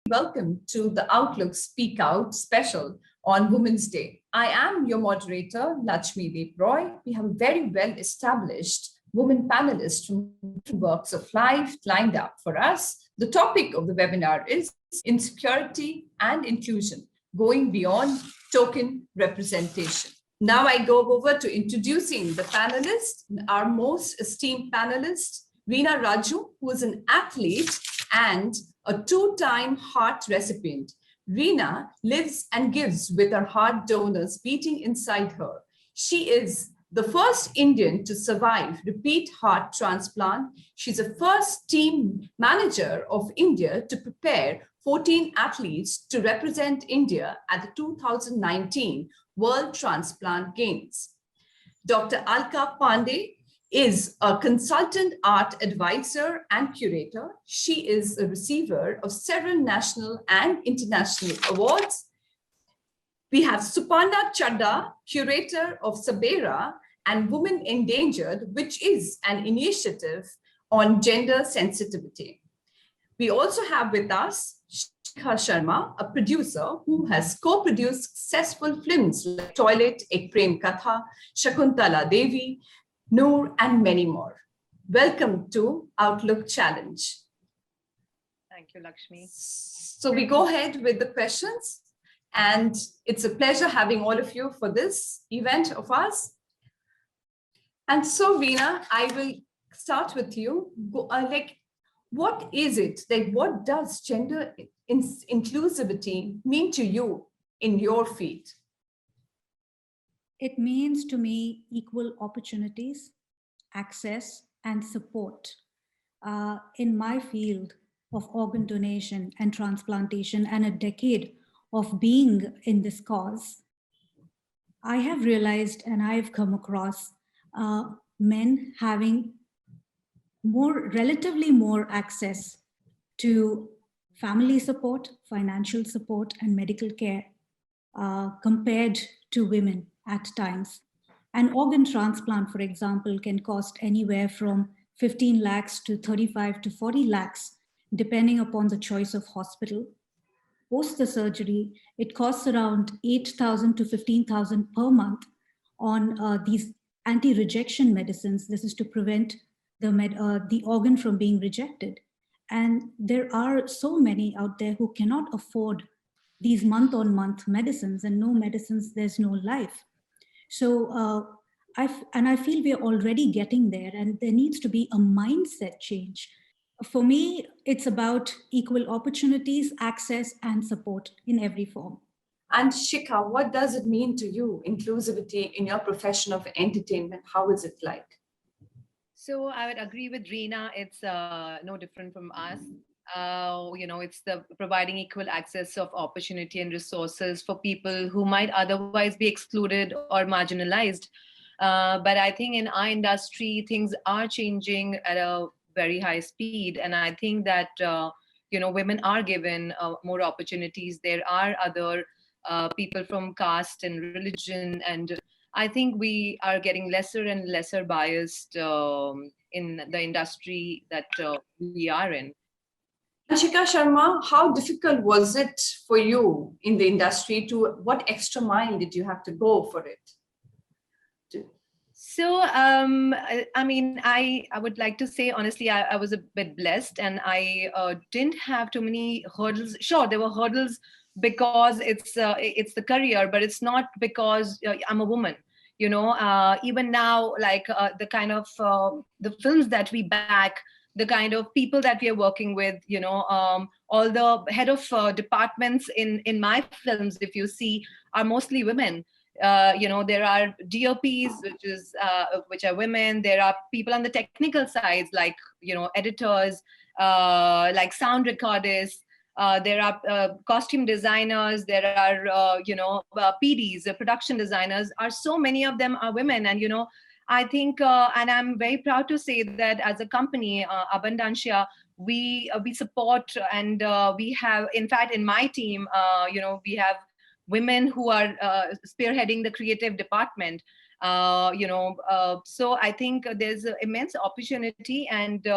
welcome to the Outlook Speakout special on Women's Day. I am your moderator, Lachmi Debroy. We have a very well-established women panelists from different walks of life lined up for us. The topic of the webinar is Insecurity and Inclusion, going beyond token representation. Now I go over to introducing the panelists, our most esteemed panelist, Reena Raju, who is an athlete and a two-time heart recipient. Reena lives and gives with her heart donors beating inside her. She is the first Indian to survive repeat heart transplant. She's the first team manager of India to prepare 14 athletes to represent India at the 2019 World Transplant Games. Dr. Alka Pandey is a consultant art advisor and curator. She is a receiver of several national and international awards. We have Suparna Chadda, curator of Sabera and Women Endangered, which is an initiative on gender sensitivity. We also have with us Shikha Sharma, a producer who has co-produced successful films like Toilet, Ek Prem Katha, Shakuntala Devi, Noor, and many more. Welcome to Outlook Challenge. Thank you, Lakshmi. So we go ahead with the questions, and it's a pleasure having all of you for this event of ours. And so, Reena, I will start with you. What is it? What does gender inclusivity mean to you in your field? It means to me equal opportunities, access, and support. In my field of organ donation and transplantation and a decade of being in this cause, I have realized and I've come across men having relatively more access to family support, financial support, and medical care compared to women at times. An organ transplant, for example, can cost anywhere from 15 lakhs to 35 to 40 lakhs, depending upon the choice of hospital. Post the surgery, it costs around 8,000 to 15,000 per month on these anti-rejection medicines. This is to prevent the organ from being rejected. And there are so many out there who cannot afford these month-on-month medicines, and no medicines, there's no life. So I feel we're already getting there, and there needs to be a mindset change. For me, it's about equal opportunities, access, and support in every form. And Shikha, what does it mean to you, inclusivity in your profession of entertainment? How is it like? So I would agree with Reena. It's no different from us. It's the providing equal access of opportunity and resources for people who might otherwise be excluded or marginalized. But I think in our industry, things are changing at a very high speed. And I think that, women are given more opportunities. There are other people from caste and religion. And I think we are getting lesser and lesser biased in the industry that we are in. Shikha Sharma, how difficult was it for you in the industry? What extra mile did you have to go for it? So, I would like to say, honestly, I was a bit blessed, and I didn't have too many hurdles. Sure, there were hurdles because it's the career, but it's not because I'm a woman. Even now, like the kind of the films that we back, the kind of people that we are working with, all the head of departments in my films, if you see, are mostly women. There are DOPs, which are women. There are people on the technical sides, like, editors, like sound recordists. There are costume designers. There are, PDs, production designers. So many of them are women. And, I think, and I'm very proud to say that as a company, Abundancia, we support, and we have, in fact, in my team, we have women who are spearheading the creative department. So I think there's immense opportunity, and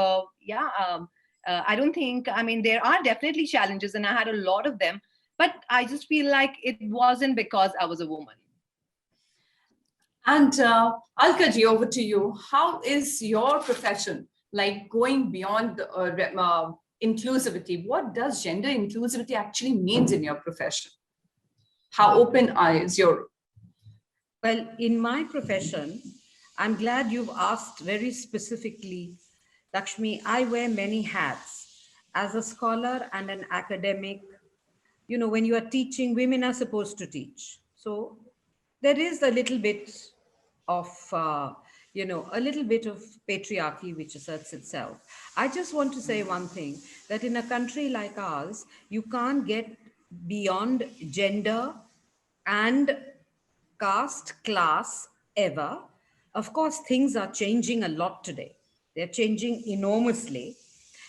I don't think, I mean, there are definitely challenges and I had a lot of them, but I just feel like it wasn't because I was a woman. And Alkaji, over to you. How is your profession like going beyond inclusivity? What does gender inclusivity actually means in your profession? How open is your? Well, in my profession, I'm glad you've asked very specifically. Lakshmi, I wear many hats as a scholar and an academic. You know, when you are teaching, women are supposed to teach. So there is a little bit of, a little bit of patriarchy which asserts itself. I just want to say one thing, that in a country like ours, you can't get beyond gender and caste, class, ever. Of course, things are changing a lot today. They're changing enormously.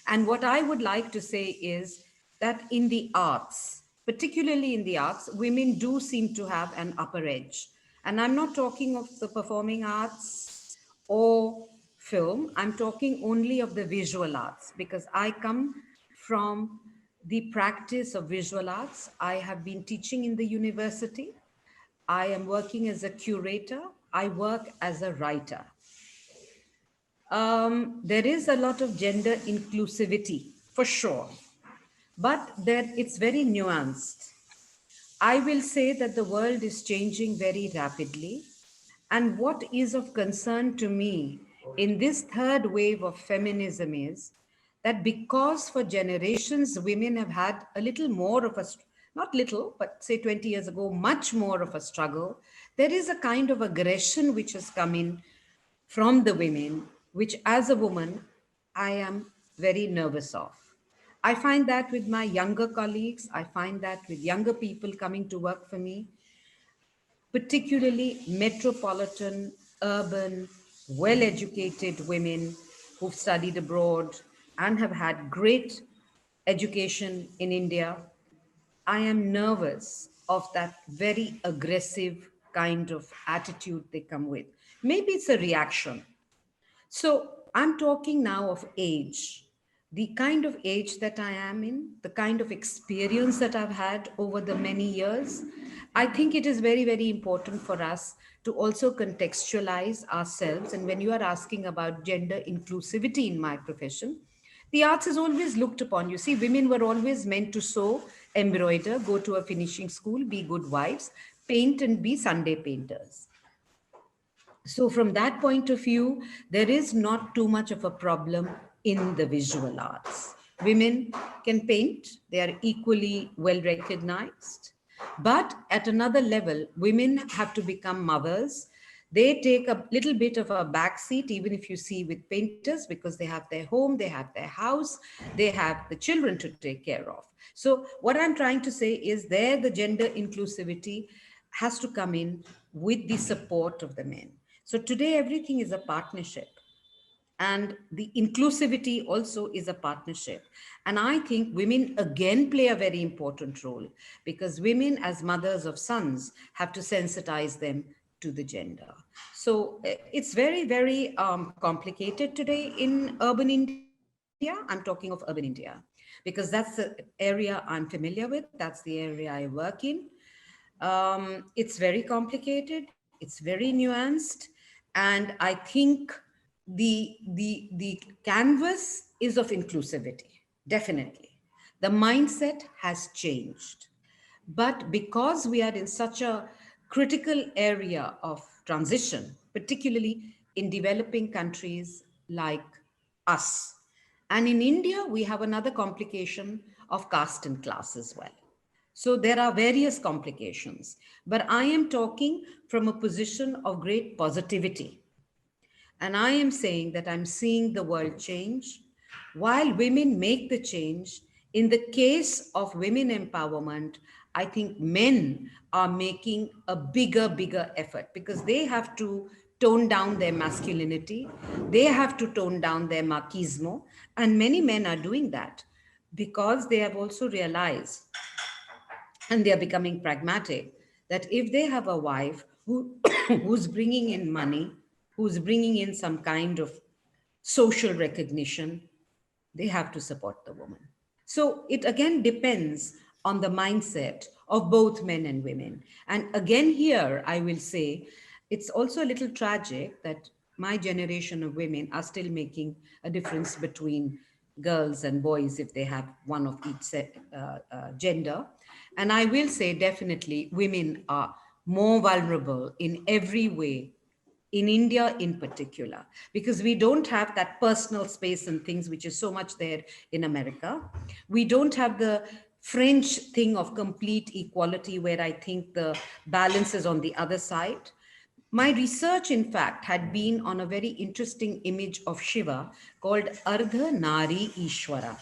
And what I would like to say is that in the arts, particularly in the arts, women do seem to have an upper edge. And I'm not talking of the performing arts or film, I'm talking only of the visual arts, because I come from the practice of visual arts. I have been teaching in the university. I am working as a curator. I work as a writer. There is a lot of gender inclusivity for sure, but it's very nuanced. I will say that the world is changing very rapidly. And what is of concern to me in this third wave of feminism is that because for generations women have had a little more of a, not little, but say 20 years ago, much more of a struggle, there is a kind of aggression which has come in from the women, which as a woman, I am very nervous of. I find that with my younger colleagues, I find that with younger people coming to work for me, particularly metropolitan, urban, well-educated women who've studied abroad and have had great education in India. I am nervous of that very aggressive kind of attitude they come with. Maybe it's a reaction. So I'm talking now of age, the kind of age that I am in, the kind of experience that I've had over the many years. I think it is very, very important for us to also contextualize ourselves. And when you are asking about gender inclusivity in my profession, the arts is always looked upon. You see, women were always meant to sew, embroider, go to a finishing school, be good wives, paint and be Sunday painters. So from that point of view, there is not too much of a problem in the visual arts. Women can paint, they are equally well recognized. But at another level, women have to become mothers. They take a little bit of a backseat, even if you see with painters, because they have their home, they have their house, they have the children to take care of. So what I'm trying to say is there the gender inclusivity has to come in with the support of the men. So today, everything is a partnership. And the inclusivity also is a partnership. And I think women again play a very important role, because women as mothers of sons have to sensitize them to the gender. So it's very, very complicated today in urban India. I'm talking of urban India, because that's the area I'm familiar with. That's the area I work in. It's very complicated. It's very nuanced. And I think the canvas is of inclusivity, definitely. The mindset has changed. But because we are in such a critical area of transition, particularly in developing countries like us, and in India, we have another complication of caste and class as well. So there are various complications, but I am talking from a position of great positivity. And I am saying that I'm seeing the world change while women make the change. In the case of women empowerment, I think men are making a bigger effort, because they have to tone down their masculinity. They have to tone down their machismo. And many men are doing that because they have also realized, and they are becoming pragmatic, that if they have a wife who's bringing in money, who's bringing in some kind of social recognition, they have to support the woman. So it again depends on the mindset of both men and women. And again, here I will say it's also a little tragic that my generation of women are still making a difference between girls and boys if they have one of each gender. And I will say definitely women are more vulnerable in every way in India in particular, because we don't have that personal space and things which is so much there in America. We don't have the French thing of complete equality where I think the balance is on the other side. My research, in fact, had been on a very interesting image of Shiva called Ardha Nari Ishwara,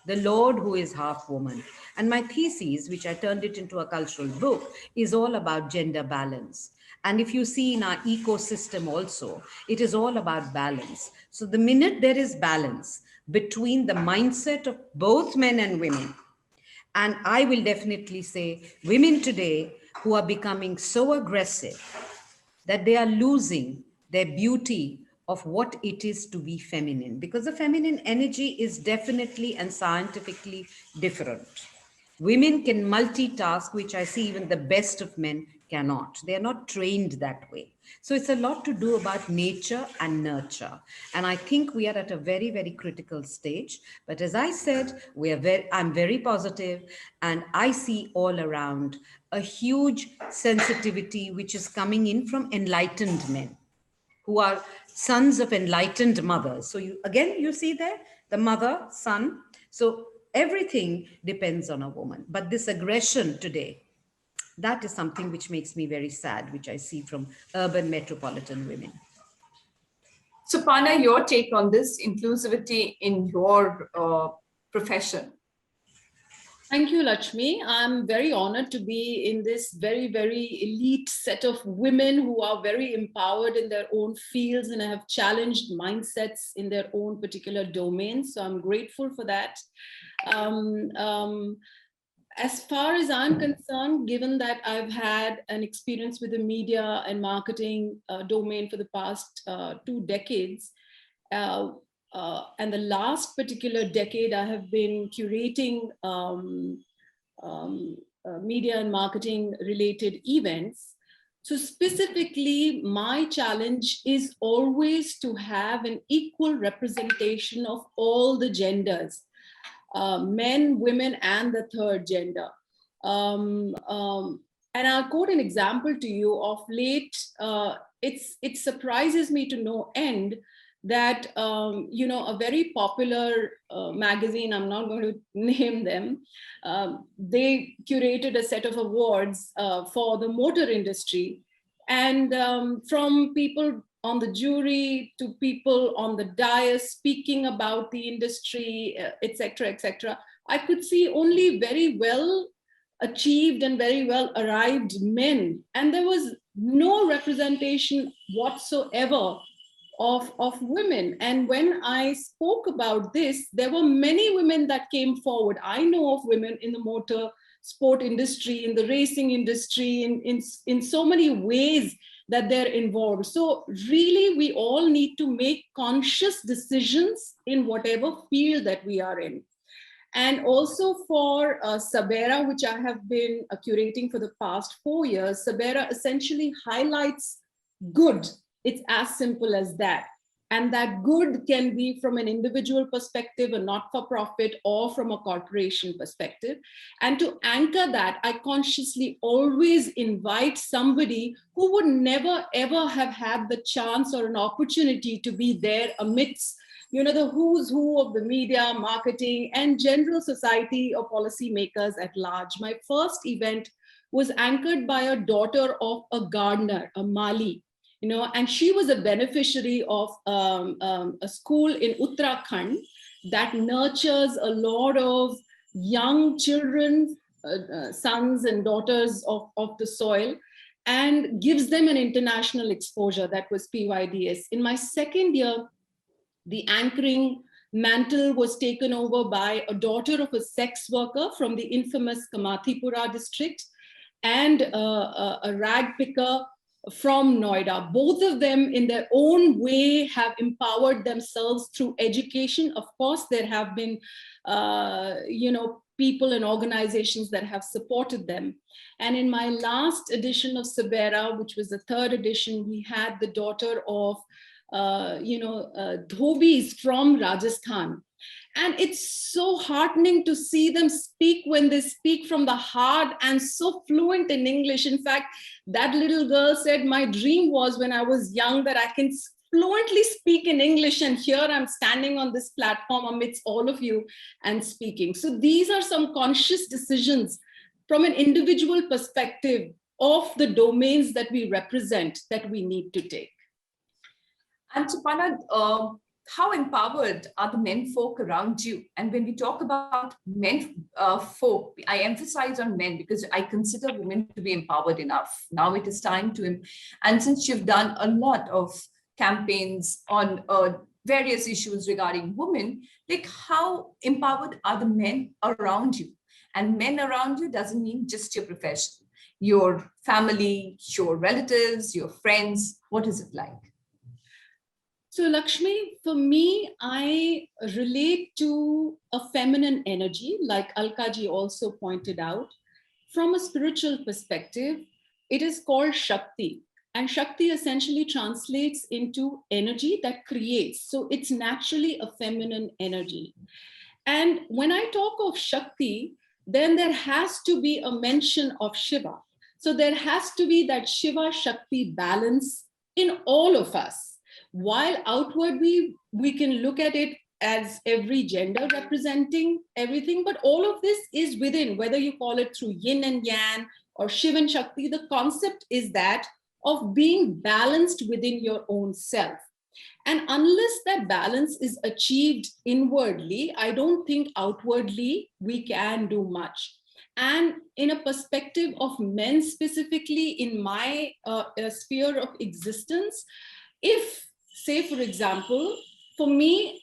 the Lord who is half woman. And my thesis, which I turned it into a cultural book, is all about gender balance. And if you see in our ecosystem also, it is all about balance. So the minute there is balance between the mindset of both men and women, and I will definitely say women today who are becoming so aggressive that they are losing their beauty of what it is to be feminine, because the feminine energy is definitely and scientifically different. Women can multitask, which I see even the best of men cannot. They are not trained that way. So it's a lot to do about nature and nurture. And I think we are at a very, very critical stage. But as I said, I'm very positive, and I see all around a huge sensitivity which is coming in from enlightened men who are sons of enlightened mothers. So you see there, the mother, son. So everything depends on a woman. But this aggression today, that is something which makes me very sad, which I see from urban metropolitan women. So, Pana, your take on this inclusivity in your profession? Thank you, Lachmi. I'm very honored to be in this very, very elite set of women who are very empowered in their own fields and have challenged mindsets in their own particular domains. So I'm grateful for that. As far as I'm concerned, given that I've had an experience with the media and marketing domain for the past 2 decades, and the last particular decade, I have been curating media and marketing related events. So specifically, my challenge is always to have an equal representation of all the genders, men, women, and the third gender. And I'll quote an example to you. Of late, it surprises me to no end that a very popular magazine, I'm not going to name them, they curated a set of awards for the motor industry. And from people on the jury to people on the dais speaking about the industry, etc., I could see only very well achieved and very well arrived men. And there was no representation whatsoever of women. And when I spoke about this, there were many women that came forward. I know of women in the motor sport industry, in the racing industry, in so many ways that they're involved. So really, we all need to make conscious decisions in whatever field that we are in. And also for Sabera, which I have been curating for the past 4 years, Sabera essentially highlights good. It's as simple as that. And that good can be from an individual perspective, a not-for-profit, or from a corporation perspective. And to anchor that, I consciously always invite somebody who would never, ever have had the chance or an opportunity to be there amidst, the who's who of the media, marketing, and general society or policymakers at large. My first event was anchored by a daughter of a gardener, a Mali. And she was a beneficiary of a school in Uttarakhand that nurtures a lot of young children, sons and daughters of the soil, and gives them an international exposure. That was PYDS. In my second year, the anchoring mantle was taken over by a daughter of a sex worker from the infamous Kamathipura district, and a rag picker from Noida. Both of them in their own way have empowered themselves through education. Of course, there have been, people and organizations that have supported them. And in my last edition of Sabera, which was the third edition, we had the daughter of, dhobis from Rajasthan. And it's so heartening to see them speak when they speak from the heart and so fluent in English. In fact, that little girl said, my dream was when I was young that I can fluently speak in English, and here I'm standing on this platform amidst all of you and speaking. So these are some conscious decisions from an individual perspective of the domains that we represent that we need to take. And Suparna, how empowered are the men folk around you? And when we talk about men folk, I emphasize on men because I consider women to be empowered enough. Now it is time to, and since you've done a lot of campaigns on various issues regarding women, like how empowered are the men around you? And men around you doesn't mean just your profession, your family, your relatives, your friends. What is it like? So Lachmi, for me, I relate to a feminine energy, like Alkaji also pointed out. From a spiritual perspective, it is called Shakti. And Shakti essentially translates into energy that creates. So it's naturally a feminine energy. And when I talk of Shakti, then there has to be a mention of Shiva. So there has to be that Shiva-Shakti balance in all of us. While outwardly, we can look at it as every gender representing everything, but all of this is within, whether you call it through yin and yang or Shiva and Shakti, the concept is that of being balanced within your own self. And unless that balance is achieved inwardly, I don't think outwardly we can do much. And in a perspective of men specifically in my sphere of existence, if, say, for example, for me,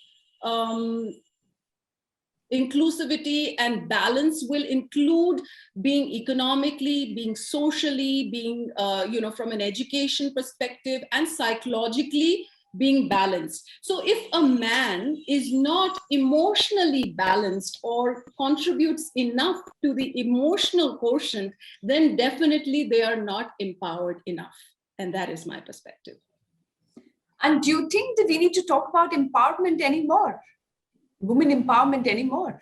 inclusivity and balance will include being economically, being socially, being, from an education perspective and psychologically being balanced. So if a man is not emotionally balanced or contributes enough to the emotional quotient, then definitely they are not empowered enough. And that is my perspective. And do you think that we need to talk about empowerment anymore? Women empowerment anymore?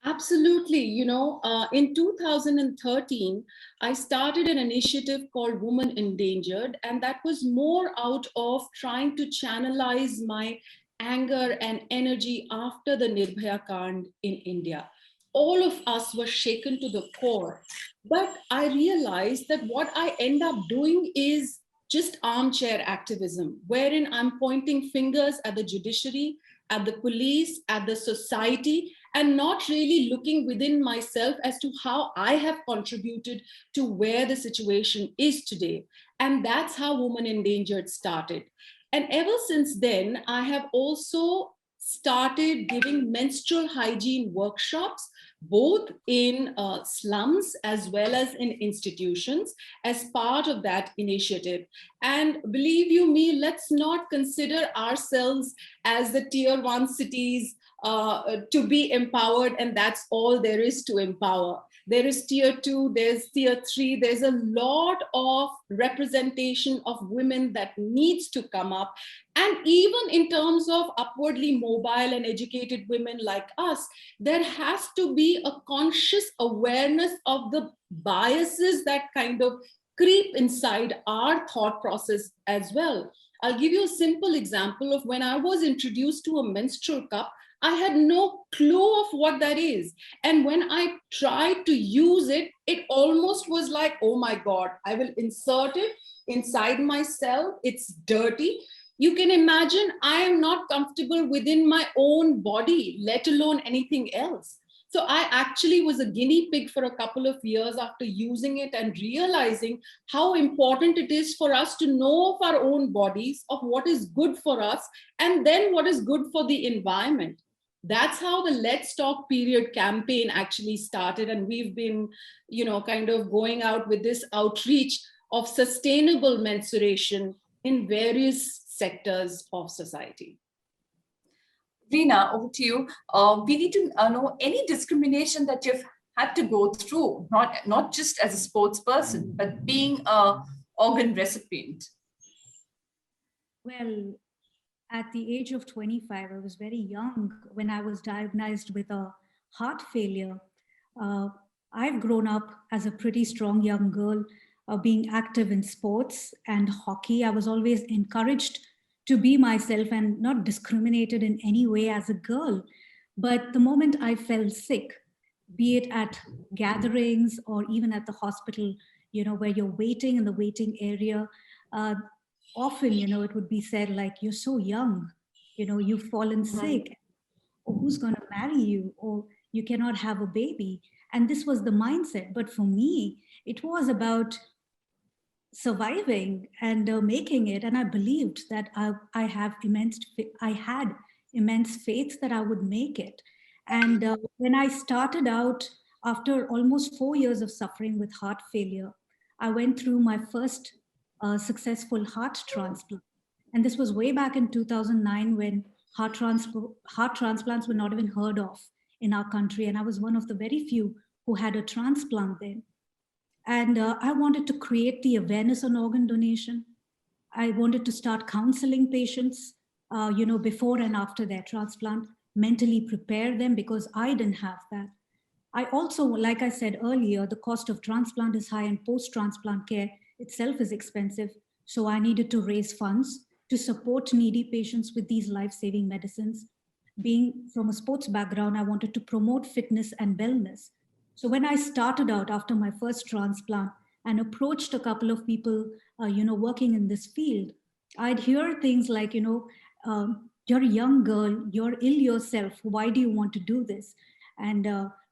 Absolutely. In 2013, I started an initiative called Women Endangered, and that was more out of trying to channelize my anger and energy after the Nirbhaya Kand in India. All of us were shaken to the core, but I realized that what I end up doing is just armchair activism, wherein I'm pointing fingers at the judiciary, at the police, at the society, and not really looking within myself as to how I have contributed to where the situation is today. And that's how Women Endangered started. And ever since then, I have also started giving menstrual hygiene workshops, both in slums as well as in institutions, as part of that initiative. And believe you me, let's not consider ourselves as the tier 1 cities to be empowered, and that's all there is to empower. There is tier 2, there's tier 3, there's a lot of representation of women that needs to come up. And even in terms of upwardly mobile and educated women like us, there has to be a conscious awareness of the biases that kind of creep inside our thought process as well. I'll give you a simple example of when I was introduced to a menstrual cup. I had no clue of what that is. And when I tried to use it, it almost was like, oh my God, I will insert it inside myself. It's dirty. You can imagine I am not comfortable within my own body, let alone anything else. So I actually was a guinea pig for a couple of years after using it and realizing how important it is for us to know of our own bodies, of what is good for us, and then what is good for the environment. That's how the Let's Talk Period campaign actually started. And we've been, kind of going out with this outreach of sustainable menstruation in various sectors of society. Reena, over to you. We need to know any discrimination that you've had to go through, not just as a sports person, but being a organ recipient. Well, at the age of 25, I was very young when I was diagnosed with a heart failure. Uh, I've grown up as a pretty strong young girl, being active in sports and hockey. I was always encouraged to be myself and not discriminated in any way as a girl. But the moment I fell sick, be it at gatherings or even at the hospital, where you're waiting in the waiting area, uh, often, it would be said like, you're so young, you've fallen sick, or who's going to marry you, or you cannot have a baby. And this was the mindset. But for me, it was about surviving and making it. And I believed that I had immense faith that I would make it. And when I started out, after almost 4 years of suffering with heart failure, I went through my first successful heart transplant. And this was way back in 2009 when heart transplants were not even heard of in our country. And I was one of the very few who had a transplant then. And I wanted to create the awareness on organ donation. I wanted to start counseling patients, before and after their transplant, mentally prepare them because I didn't have that. I also, like I said earlier, the cost of transplant is high and post-transplant care itself is expensive. So I needed to raise funds to support needy patients with these life-saving medicines. Being from a sports background, I wanted to promote fitness and wellness. So when I started out after my first transplant and approached a couple of people, working in this field, I'd hear things like, you're a young girl, you're ill yourself. Why do you want to do this? And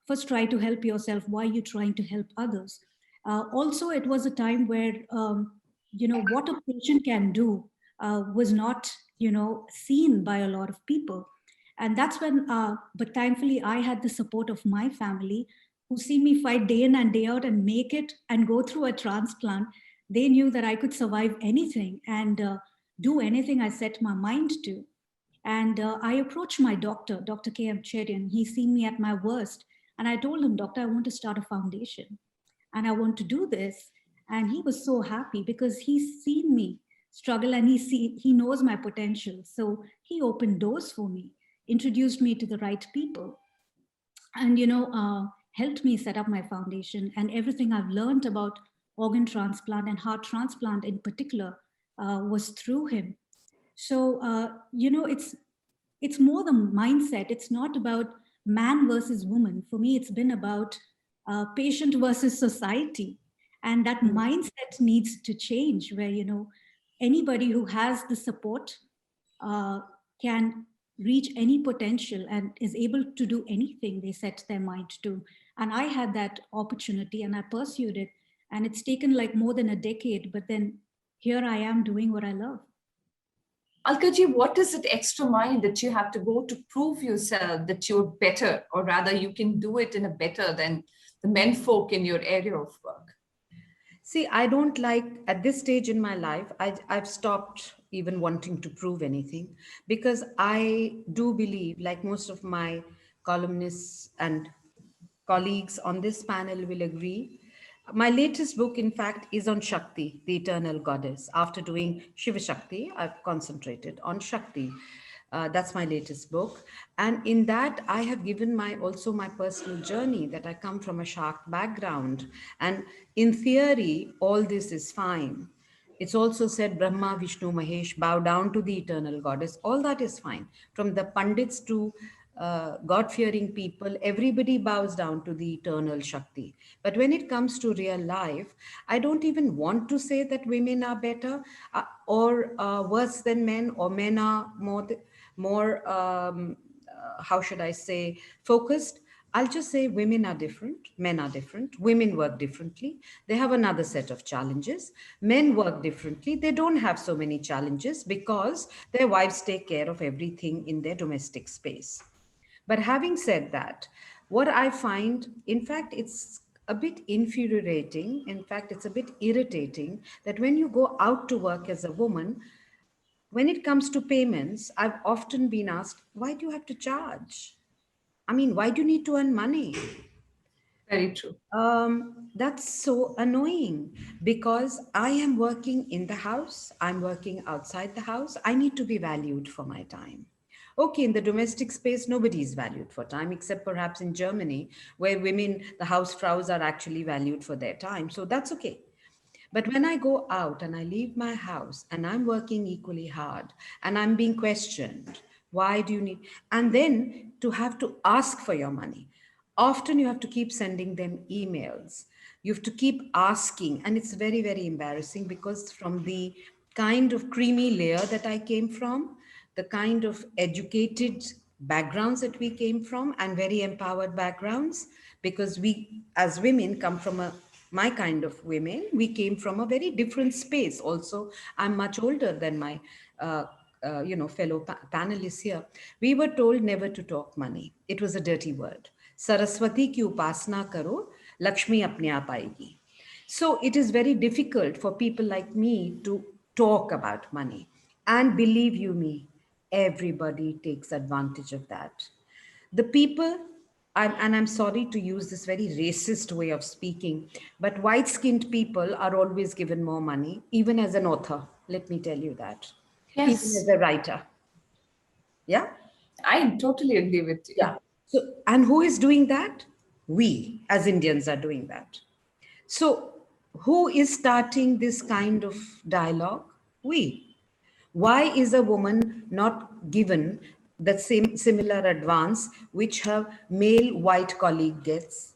first try to help yourself. Why are you trying to help others? Also, it was a time where, what a patient can do was not, seen by a lot of people. And that's when, but thankfully, I had the support of my family who see me fight day in and day out and make it and go through a transplant. They knew that I could survive anything and do anything I set my mind to. And I approached my doctor, Dr. K.M. Cherian. He's seen me at my worst. And I told him, Doctor, I want to start a foundation and I want to do this. And he was so happy because he's seen me struggle and he knows my potential. So he opened doors for me, introduced me to the right people, and helped me set up my foundation. And everything I've learned about organ transplant and heart transplant in particular was through him. So it's more the mindset. It's not about man versus woman. For me, it's been about patient versus society, and that mindset needs to change. Where anybody who has the support can reach any potential and is able to do anything they set their mind to. And I had that opportunity and I pursued it. And it's taken like more than a decade, but then here I am doing what I love. Alkaji, what is it extra mile that you have to go to prove yourself that you're better, or rather you can do it in a better than the men folk in your area of work? See, I don't like, at this stage in my life, I've stopped even wanting to prove anything, because I do believe, like most of my columnists and colleagues on this panel will agree, my latest book, in fact, is on Shakti, the eternal goddess. After doing Shiva Shakti, I've concentrated on Shakti. That's my latest book. And in that, I have given also my personal journey, that I come from a Shakt background. And in theory, all this is fine. It's also said Brahma, Vishnu, Mahesh bow down to the eternal goddess. All that is fine. From the Pandits to God-fearing people, everybody bows down to the eternal Shakti. But when it comes to real life, I don't even want to say that women are better or worse than men, or men are more how should I say, focused. I'll just say women are different, men are different, women work differently. They have another set of challenges. Men work differently. They don't have so many challenges because their wives take care of everything in their domestic space. But having said that, what I find, in fact, it's a bit infuriating. In fact, it's a bit irritating that when you go out to work as a woman, when it comes to payments, I've often been asked, why do you have to charge? I mean, why do you need to earn money? Very true. That's so annoying because I am working in the house, I'm working outside the house. I need to be valued for my time. Okay, in the domestic space, nobody is valued for time, except perhaps in Germany, where women, the Hausfraus, are actually valued for their time. So that's okay. But when I go out and I leave my house and I'm working equally hard and I'm being questioned, why do you need, and then to have to ask for your money. Often you have to keep sending them emails. You have to keep asking, and it's very, very embarrassing because from the kind of creamy layer that I came from, the kind of educated backgrounds that we came from, and very empowered backgrounds, because we as women come from a my kind of women, we came from a very different space. Also, I'm much older than my fellow panelists here. We were told never to talk money. It was a dirty word. Saraswati ki upasna karo, Lakshmi apne aap aayegi. So it is very difficult for people like me to talk about money. And believe you me, everybody takes advantage of that. The people, and I'm sorry to use this very racist way of speaking, but white skinned people are always given more money, even as an author. Let me tell you that. Even Yes, as a writer. Yeah? I totally agree with you. Yeah. So, and who is doing that? We as Indians are doing that. So, who is starting this kind of dialogue? We. Why is a woman not given the same similar advance which her male white colleague gets?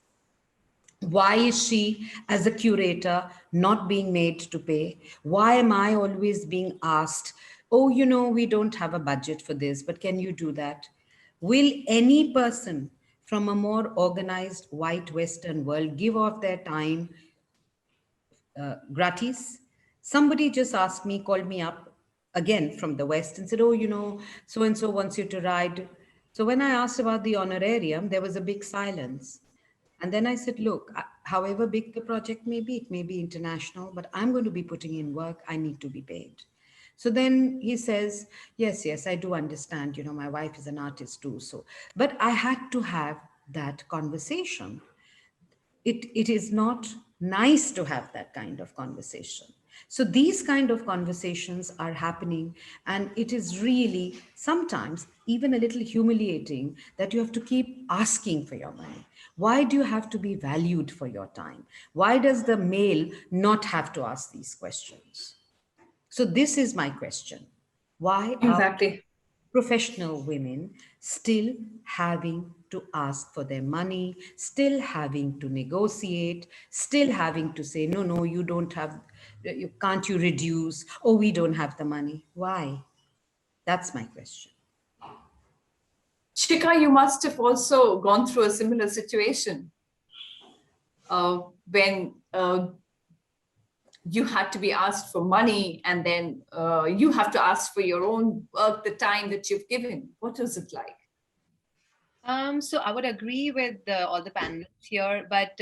Why is she, as a curator, not being made to pay? Why am I always being asked, oh, we don't have a budget for this, but can you do that? Will any person from a more organized white Western world give off their time gratis? Somebody just asked me, called me up again from the West and said, oh, so and so wants you to ride. So when I asked about the honorarium, there was a big silence. And then I said, look, however big the project may be, it may be international, but I'm going to be putting in work. I need to be paid. So then he says, yes, I do understand. My wife is an artist too. So, but I had to have that conversation. It is not nice to have that kind of conversation. So these kind of conversations are happening, and it is really sometimes even a little humiliating that you have to keep asking for your money. Why do you have to be valued for your time? Why does the male not have to ask these questions? So this is my question. Why are Exactly. professional women still having to ask for their money, still having to negotiate, still having to say, no, you don't have, can't you reduce? Oh, we don't have the money. Why? That's my question. Shikha, you must have also gone through a similar situation when you had to be asked for money, and then you have to ask for your own work, the time that you've given. What was it like? So I would agree with all the panelists here, but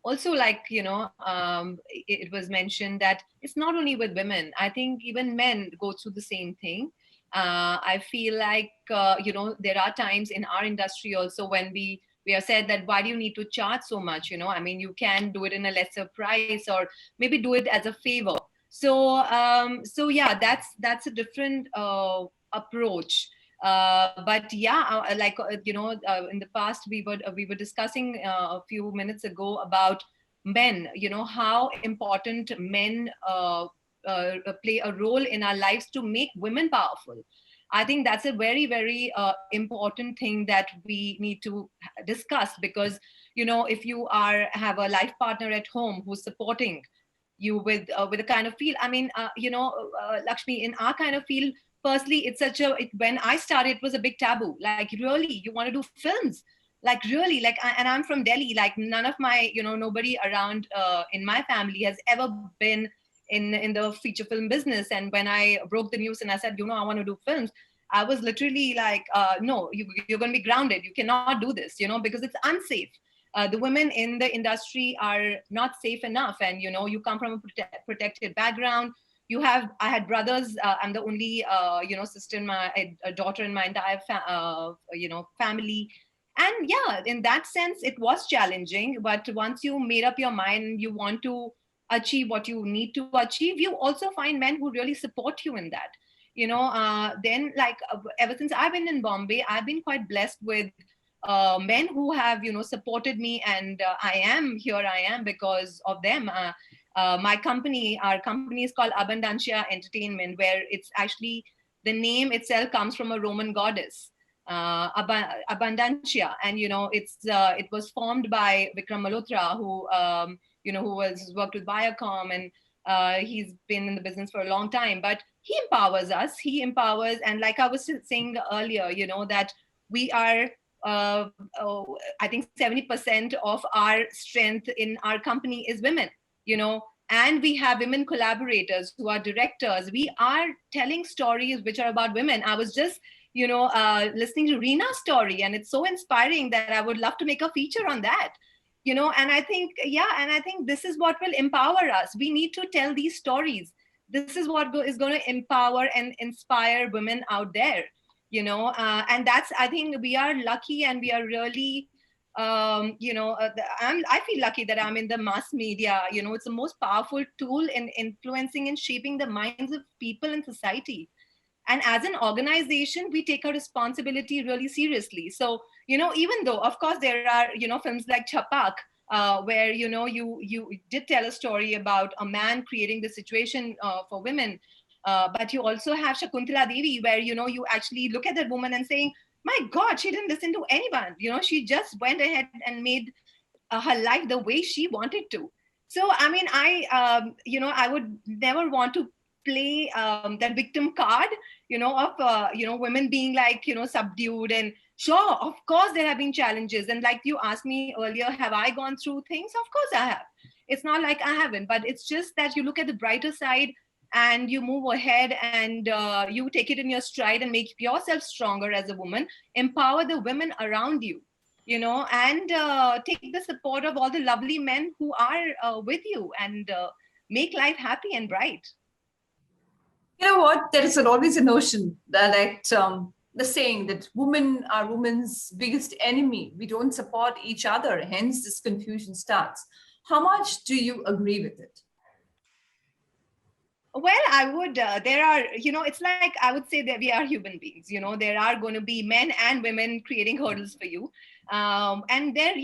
also, like, it was mentioned that it's not only with women. I think even men go through the same thing. I feel like, there are times in our industry also when we are said that why do you need to charge so much? I mean, you can do it in a lesser price, or maybe do it as a favor. So yeah, that's a different approach. But yeah, in the past we were discussing a few minutes ago about men. How important men play a role in our lives to make women powerful. I think that's a very, very important thing that we need to discuss, because if you have a life partner at home who's supporting you with a kind of field. I mean, Lakshmi, in our kind of field, firstly, it's when I started, it was a big taboo. Like, really, you want to do films? Like, really? Like, and I'm from Delhi. Like, none of my, nobody around in my family has ever been in the feature film business. And when I broke the news and I said, I want to do films, I was literally like, no, you're going to be grounded. You cannot do this, because it's unsafe. the women in the industry are not safe enough. And, you come from a protected background. I had brothers. I'm the only, sister in a daughter in my entire, family. And yeah, in that sense, it was challenging. But once you made up your mind, you want to achieve what you need to achieve, you also find men who really support you in that. Then ever since I've been in Bombay, I've been quite blessed with men who have, supported me, and I am because of them. Our company is called Abundancia Entertainment, where it's actually, the name itself comes from a Roman goddess, Abundancia, and it was formed by Vikram Malhotra, who was worked with Viacom, and he's been in the business for a long time. But he empowers us. He empowers, and like I was saying earlier, that we are. I think 70% of our strength in our company is women, and we have women collaborators who are directors. We are telling stories which are about women. I was just, listening to Reena's story, and it's so inspiring that I would love to make a feature on that. And I think, this is what will empower us. We need to tell these stories. This is what is going to empower and inspire women out there. And that's, I think we are lucky, and we are really, I feel lucky that I'm in the mass media. It's the most powerful tool in influencing and shaping the minds of people in society. And as an organization, we take our responsibility really seriously. So, even though, of course, there are, films like Chapak, where, you did tell a story about a man creating the situation for women. But you also have Shakuntala Devi, where, you actually look at that woman and saying, my God, she didn't listen to anyone. She just went ahead and made her life the way she wanted to. So, I mean, I would never want to play that victim card, of, women being like, subdued. And sure, of course, there have been challenges. And like you asked me earlier, have I gone through things? Of course I have. It's not like I haven't, but it's just that you look at the brighter side and you move ahead, and you take it in your stride and make yourself stronger as a woman, empower the women around you, and take the support of all the lovely men who are with you, and make life happy and bright. You know what? There is always a notion that the saying that women are women's biggest enemy. We don't support each other. Hence, this confusion starts. How much do you agree with it? Well, I would, there are, it's like, I would say that we are human beings, there are going to be men and women creating hurdles for you. And there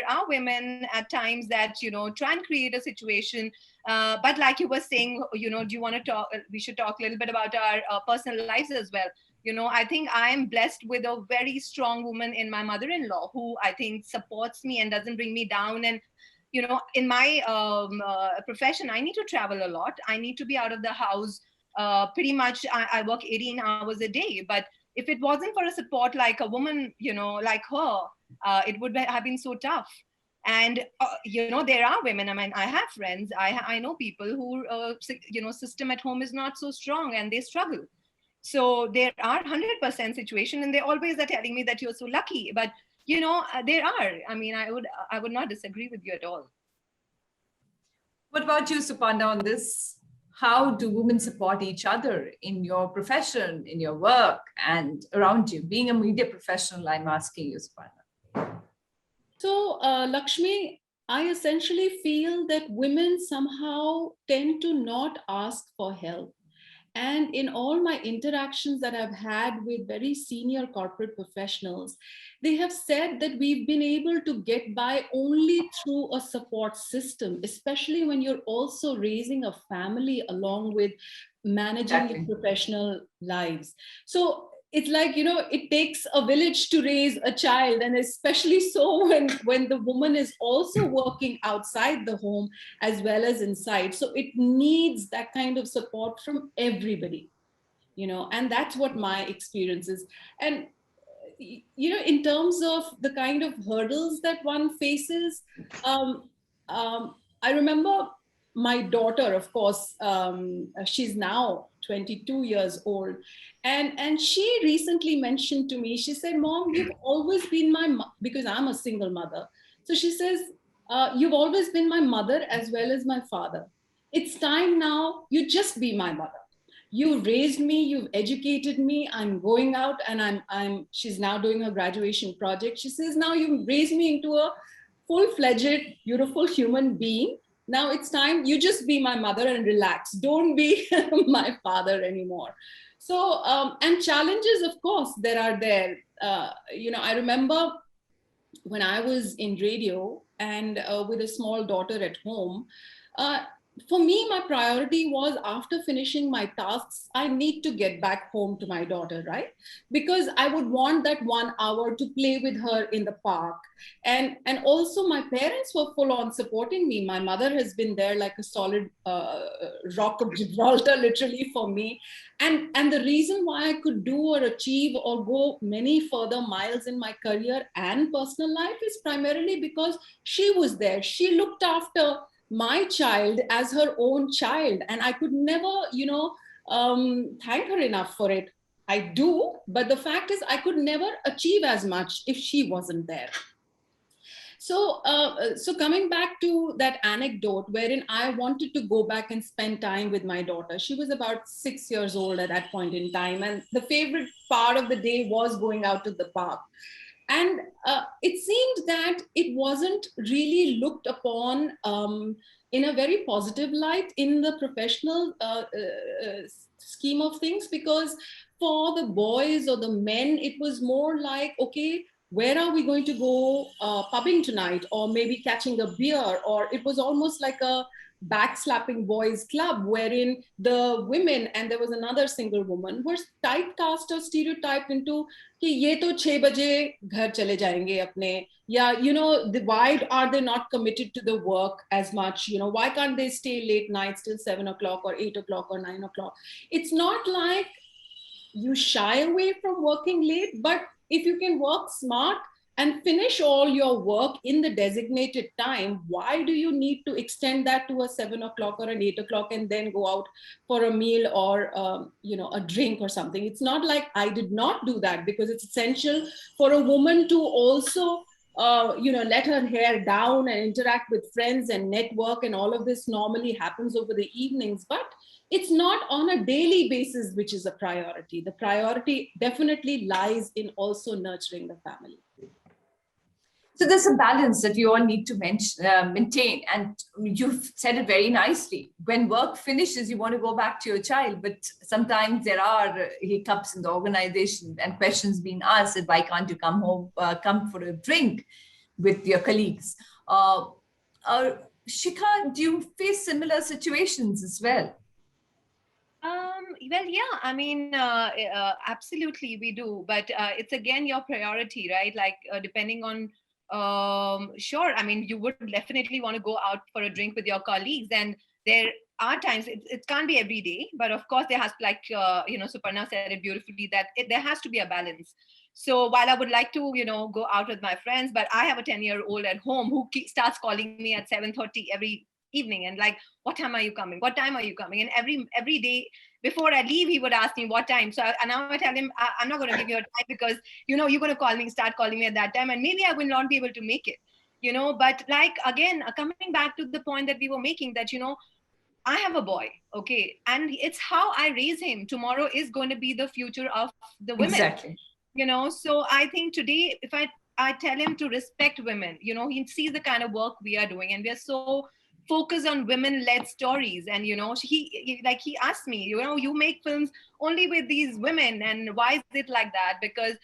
are women at times that, try and create a situation. But like you were saying, do you want to talk, we should talk a little bit about our personal lives as well. I think I am blessed with a very strong woman in my mother-in-law, who I think supports me and doesn't bring me down. And in my profession, I need to travel a lot. I need to be out of the house. Pretty much, I work 18 hours a day. But if it wasn't for a support like a woman, like her, it would have been so tough. And, there are women. I mean, I have friends. I know people who, system at home is not so strong and they struggle. So there are 100% situation, and they always are telling me that you're so lucky. But there are. I mean, I would not disagree with you at all. What about you, Supanda, on this? How do women support each other in your profession, in your work, and around you? Being a media professional, I'm asking you, Supanda. So, Lakshmi, I essentially feel that women somehow tend to not ask for help. And in all my interactions that I've had with very senior corporate professionals, they have said that we've been able to get by only through a support system, especially when you're also raising a family along with managing your professional lives. So it's like, it takes a village to raise a child, and especially so when the woman is also working outside the home as well as inside. So it needs that kind of support from everybody, and that's what my experience is. And, in terms of the kind of hurdles that one faces, I remember my daughter, of course, she's now 22 years old. And she recently mentioned to me, she said, Mom, you've always been because I'm a single mother. So she says, you've always been my mother as well as my father. It's time now you just be my mother. You raised me, you've educated me. I'm going out and she's now doing her graduation project. She says, now you've raised me into a full-fledged, beautiful human being. Now it's time you just be my mother and relax. Don't be my father anymore. So, and challenges, of course, there are there. I remember when I was in radio and with a small daughter at home, uh, for me, my priority was after finishing my tasks, I need to get back home to my daughter, right? Because I would want that 1 hour to play with her in the park. And also my parents were full on supporting me. My mother has been there like a solid rock of Gibraltar, literally for me. And the reason why I could do or achieve or go many further miles in my career and personal life is primarily because she was there. She looked after my child as her own child, and I could never thank her enough for it. I do, but the fact is I could never achieve as much if she wasn't there. So coming back to that anecdote wherein I wanted to go back and spend time with my daughter. She was about 6 years old at that point in time, and the favorite part of the day was going out to the park. And it seemed that it wasn't really looked upon in a very positive light in the professional scheme of things, because for the boys or the men, it was more like, okay, where are we going to go pubbing tonight, or maybe catching a beer? Or it was almost like a backslapping boys club wherein the women, and there was another single woman, were typecast or stereotyped into कि ये तो 6 बजे घर चले जाएंगे अपने, या why are they not committed to the work as much, why can't they stay late nights till 7 o'clock or 8 o'clock or 9 o'clock? It's not like you shy away from working late, but if you can work smart and finish all your work in the designated time, why do you need to extend that to a 7 o'clock or an 8 o'clock and then go out for a meal or a drink or something? It's not like I did not do that, because it's essential for a woman to also let her hair down and interact with friends and network, and all of this normally happens over the evenings. But it's not on a daily basis, which is a priority. The priority definitely lies in also nurturing the family. So there's a balance that we all need to maintain. And you've said it very nicely. When work finishes, you want to go back to your child, but sometimes there are hiccups in the organization and questions being asked that why can't you come home, come for a drink with your colleagues? Shikha, do you face similar situations as well? Well, yeah, I mean, absolutely we do, but it's again your priority, right? Like depending on, sure, I mean, you would definitely want to go out for a drink with your colleagues, and there are times, it can't be every day, but of course there has, like, Suparna said it beautifully, that there has to be a balance. So while I would like to, go out with my friends, but I have a 10-year-old at home who starts calling me at 7:30 every evening and like, what time are you coming? What time are you coming? And every day before I leave, he would ask me what time. So now I tell him, I'm not going to give you a time because, you're going to start calling me at that time. And maybe I will not be able to make it, but like, again, coming back to the point that we were making, that, I have a boy, okay, and it's how I raise him. Tomorrow is going to be the future of the women. Exactly. So I think today, if I tell him to respect women, he sees the kind of work we are doing, and we are so focused on women-led stories. And he asked me, you make films only with these women, and why is it like that? Because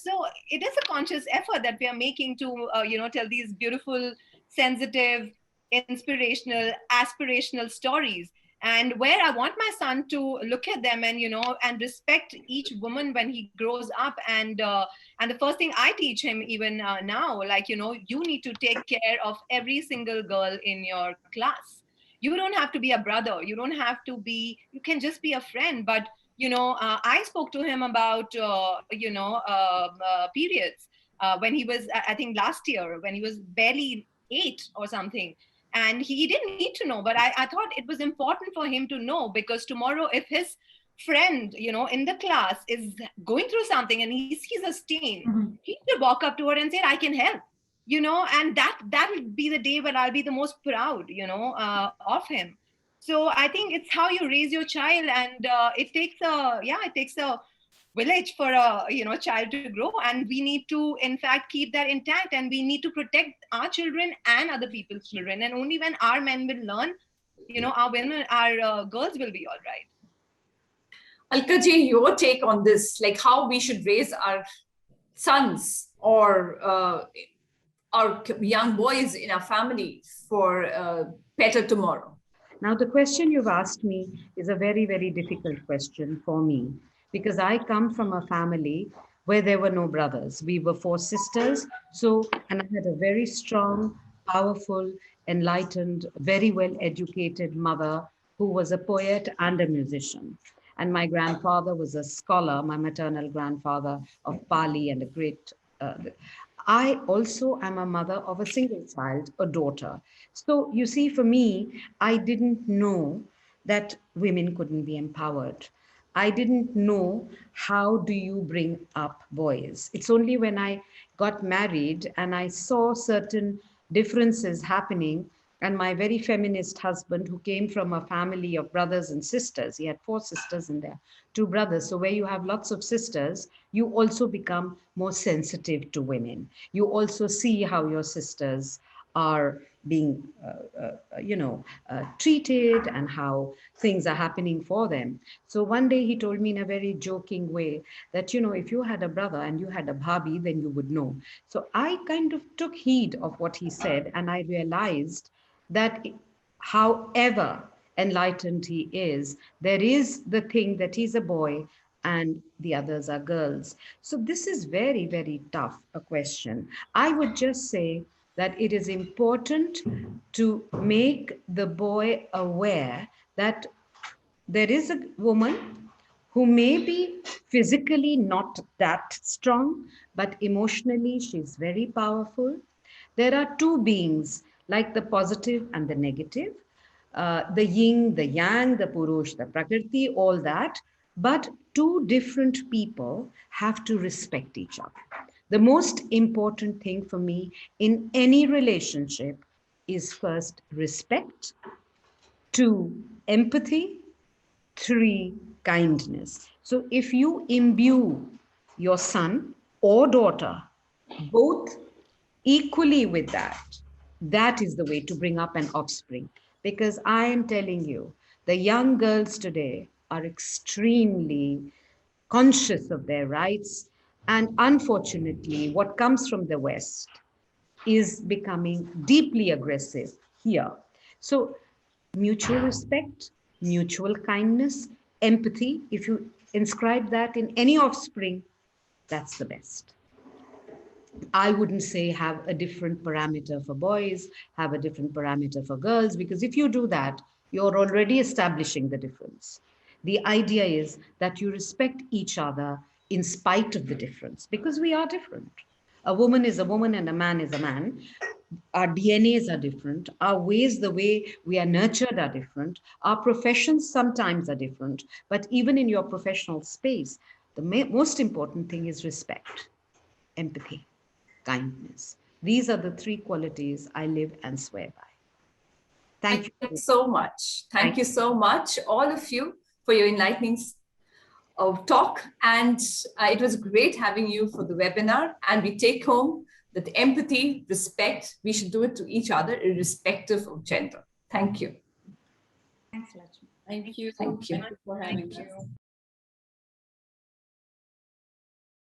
so it is a conscious effort that we are making to tell these beautiful, sensitive, inspirational, aspirational stories, and where I want my son to look at them and and respect each woman when he grows up. And the first thing I teach him even now, like, you need to take care of every single girl in your class. You don't have to be a brother, you don't have to be, you can just be a friend. But I spoke to him about periods when he was, I think last year, when he was barely 8 or something. And he didn't need to know, but I thought it was important for him to know, because tomorrow, if his friend, in the class is going through something and he sees a stain, he should walk up to her and say, I can help. you know, and that'll be the day when I'll be the most proud, you know, of him. So I think it's how you raise your child, and it takes a village for a, you know, child to grow, and we need to in fact keep that intact, and we need to protect our children and other people's children, and only when our men will learn, you know, our women, our girls will be all right. Alka ji, your take on this, like how we should raise our sons or our young boys in our family for a better tomorrow? Now, the question you've asked me is a very, very difficult question for me, because I come from a family where there were no brothers. We were 4 sisters. So, and I had a very strong, powerful, enlightened, very well educated mother who was a poet and a musician. And my grandfather was a scholar, my maternal grandfather, of Pali, and a great. I also am a mother of a single child, a daughter. So you see, for me, I didn't know that women couldn't be empowered. I didn't know how do you bring up boys. It's only when I got married and I saw certain differences happening, and my very feminist husband, who came from a family of brothers and sisters, he had 4 sisters in there, 2 brothers. So where you have lots of sisters, you also become more sensitive to women. You also see how your sisters are being treated, and how things are happening for them. So one day he told me in a very joking way that, you know, if you had a brother and you had a bhabhi, then you would know. So I kind of took heed of what he said, and I realized that however enlightened he is, there is the thing that he's a boy and the others are girls. So this is very, very tough a question. I would just say that it is important to make the boy aware that there is a woman who may be physically not that strong, but emotionally she's very powerful. There are 2 beings, like the positive and the negative, the yin, the yang, the purush, the prakriti, all that. But 2 different people have to respect each other. The most important thing for me in any relationship is first respect, 2 empathy, 3 kindness. So if you imbue your son or daughter both equally with that, that is the way to bring up an offspring. Because I am telling you, the young girls today are extremely conscious of their rights. And unfortunately, what comes from the West is becoming deeply aggressive here. So mutual respect, mutual kindness, empathy, if you inscribe that in any offspring, that's the best. I wouldn't say have a different parameter for boys, have a different parameter for girls, because if you do that, you're already establishing the difference. The idea is that you respect each other in spite of the difference, because we are different. A woman is a woman and a man is a man. Our DNAs are different. Our ways, the way we are nurtured are different. Our professions sometimes are different. But even in your professional space, the most important thing is respect, empathy, kindness. These are the 3 qualities I live and swear by. Thank you so much. Thank you so much, all of you, for your enlightening talk. And it was great having you for the webinar. And we take home that empathy, respect, we should do it to each other irrespective of gender. Thank you. Thanks, Lachmi. Thank you. Thank you. Thank you for having us.